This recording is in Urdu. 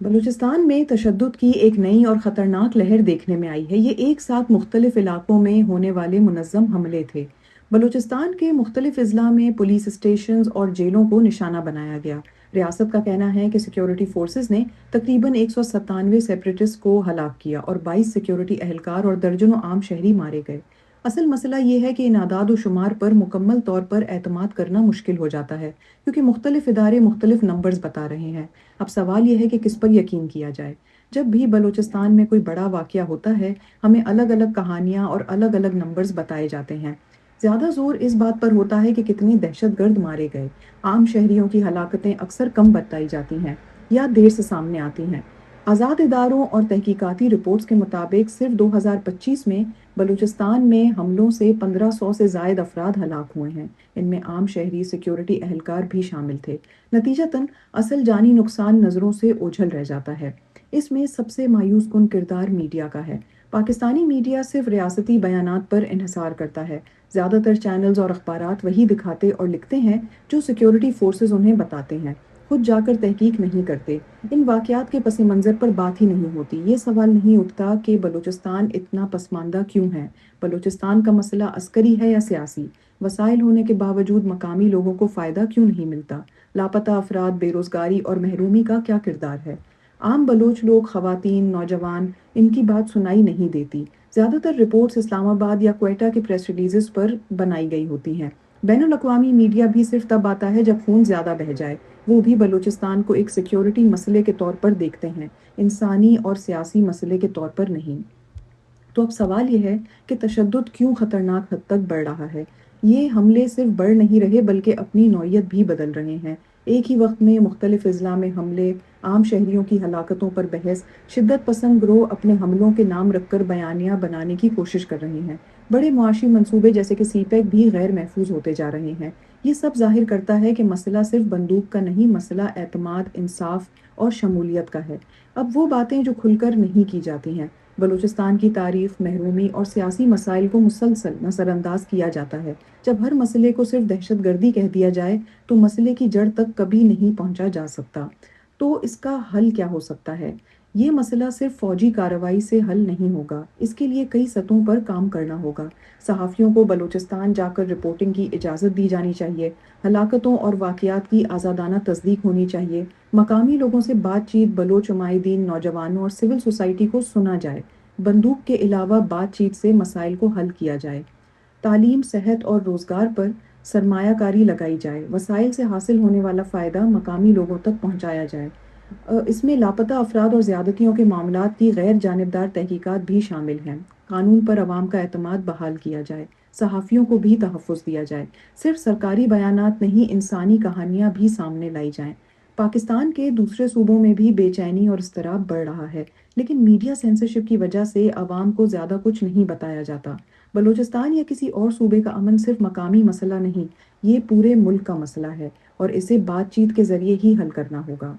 بلوچستان میں تشدد کی ایک نئی اور خطرناک لہر دیکھنے میں آئی ہے۔ یہ ایک ساتھ مختلف علاقوں میں ہونے والے منظم حملے تھے۔ بلوچستان کے مختلف اضلاع میں پولیس اسٹیشنز اور جیلوں کو نشانہ بنایا گیا۔ ریاست کا کہنا ہے کہ سیکیورٹی فورسز نے تقریباً 197 سیپریٹسٹ کو ہلاک کیا اور 22 سیکیورٹی اہلکار اور درجنوں عام شہری مارے گئے۔ اصل مسئلہ یہ ہے کہ ان اعداد و شمار پر مکمل طور پر اعتماد کرنا مشکل ہو جاتا ہے، کیونکہ مختلف ادارے مختلف نمبرز بتا رہے ہیں۔ اب سوال یہ ہے کہ کس پر یقین کیا جائے۔ جب بھی بلوچستان میں کوئی بڑا واقعہ ہوتا ہے، ہمیں الگ الگ کہانیاں اور الگ الگ نمبرز بتائے جاتے ہیں۔ زیادہ زور اس بات پر ہوتا ہے کہ کتنے دہشت گرد مارے گئے۔ عام شہریوں کی ہلاکتیں اکثر کم بتائی جاتی ہیں یا دیر سے سامنے آتی ہیں۔ آزاد اداروں اور تحقیقاتی رپورٹس کے مطابق صرف 2025 میں بلوچستان میں حملوں سے 1500 سے زائد افراد ہلاک ہوئے ہیں۔ ان میں عام شہری، سیکیورٹی اہلکار بھی شامل تھے۔ نتیجتاً اصل جانی نقصان نظروں سے اوجھل رہ جاتا ہے۔ اس میں سب سے مایوس کن کردار میڈیا کا ہے۔ پاکستانی میڈیا صرف ریاستی بیانات پر انحصار کرتا ہے۔ زیادہ تر چینلز اور اخبارات وہی دکھاتے اور لکھتے ہیں جو سیکیورٹی فورسز انہیں بتاتے ہیں، خود جا کر تحقیق نہیں کرتے۔ ان واقعات کے پس منظر پر بات ہی نہیں ہوتی۔ یہ سوال نہیں اٹھتا کہ بلوچستان اتنا پسماندہ کیوں ہے۔ بلوچستان کا مسئلہ عسکری ہے یا سیاسی؟ وسائل ہونے کے باوجود مقامی لوگوں کو فائدہ کیوں نہیں ملتا؟ لاپتہ افراد، بے روزگاری اور محرومی کا کیا کردار ہے؟ عام بلوچ لوگ، خواتین، نوجوان، ان کی بات سنائی نہیں دیتی۔ زیادہ تر رپورٹس اسلام آباد یا کوئٹہ کے پریس ریلیزز پر بنائی گئی ہوتی ہیں۔ بین الاقوامی میڈیا بھی صرف تب آتا ہے جب خون زیادہ بہہ جائے۔ وہ بھی بلوچستان کو ایک سیکیورٹی مسئلے کے طور پر دیکھتے ہیں، انسانی اور سیاسی مسئلے کے طور پر نہیں۔ تو اب سوال یہ ہے کہ تشدد کیوں خطرناک حد تک بڑھ رہا ہے؟ یہ حملے صرف بڑھ نہیں رہے بلکہ اپنی نوعیت بھی بدل رہے ہیں۔ ایک ہی وقت میں مختلف اضلاع میں حملے، عام شہریوں کی ہلاکتوں پر بحث، شدت پسند گروہ اپنے حملوں کے نام رکھ کر بیانیہ بنانے کی کوشش کر رہے ہیں۔ بڑے معاشی منصوبے جیسے کہ سی پیک بھی غیر محفوظ ہوتے جا رہے ہیں۔ یہ سب ظاہر کرتا ہے کہ مسئلہ صرف بندوق کا نہیں، مسئلہ اعتماد، انصاف اور شمولیت کا ہے۔ اب وہ باتیں جو کھل کر نہیں کی جاتی ہیں۔ بلوچستان کی تاریخ، محرومی اور سیاسی مسائل کو مسلسل نظر انداز کیا جاتا ہے۔ جب ہر مسئلے کو صرف دہشت گردی کہہ دیا جائے تو مسئلے کی جڑ تک کبھی نہیں پہنچا جا سکتا۔ تو اس کا حل کیا ہو سکتا ہے؟ یہ مسئلہ صرف فوجی کارروائی سے حل نہیں ہوگا۔ اس کے لیے کئی سطحوں پر کام کرنا ہوگا۔ صحافیوں کو بلوچستان جا کر رپورٹنگ کی اجازت دی جانی چاہیے۔ ہلاکتوں اور واقعات کی آزادانہ تصدیق ہونی چاہیے۔ مقامی لوگوں سے بات چیت، بلوچ عمائدین، نوجوانوں اور سول سوسائٹی کو سنا جائے۔ بندوق کے علاوہ بات چیت سے مسائل کو حل کیا جائے۔ تعلیم، صحت اور روزگار پر سرمایہ کاری لگائی جائے۔ وسائل سے حاصل ہونے والا فائدہ مقامی لوگوں تک پہنچایا جائے۔ اس میں لاپتہ افراد اور زیادتیوں کے معاملات کی غیر جانبدار تحقیقات بھی شامل ہیں۔ قانون پر عوام کا اعتماد بحال کیا جائے۔ صحافیوں کو بھی تحفظ دیا جائے۔ صرف سرکاری بیانات نہیں، انسانی کہانیاں بھی سامنے لائی جائیں۔ پاکستان کے دوسرے صوبوں میں بھی بے چینی اور اضطراب بڑھ رہا ہے، لیکن میڈیا سینسرشپ کی وجہ سے عوام کو زیادہ کچھ نہیں بتایا جاتا۔ بلوچستان یا کسی اور صوبے کا امن صرف مقامی مسئلہ نہیں، یہ پورے ملک کا مسئلہ ہے اور اسے بات چیت کے ذریعے ہی حل کرنا ہوگا۔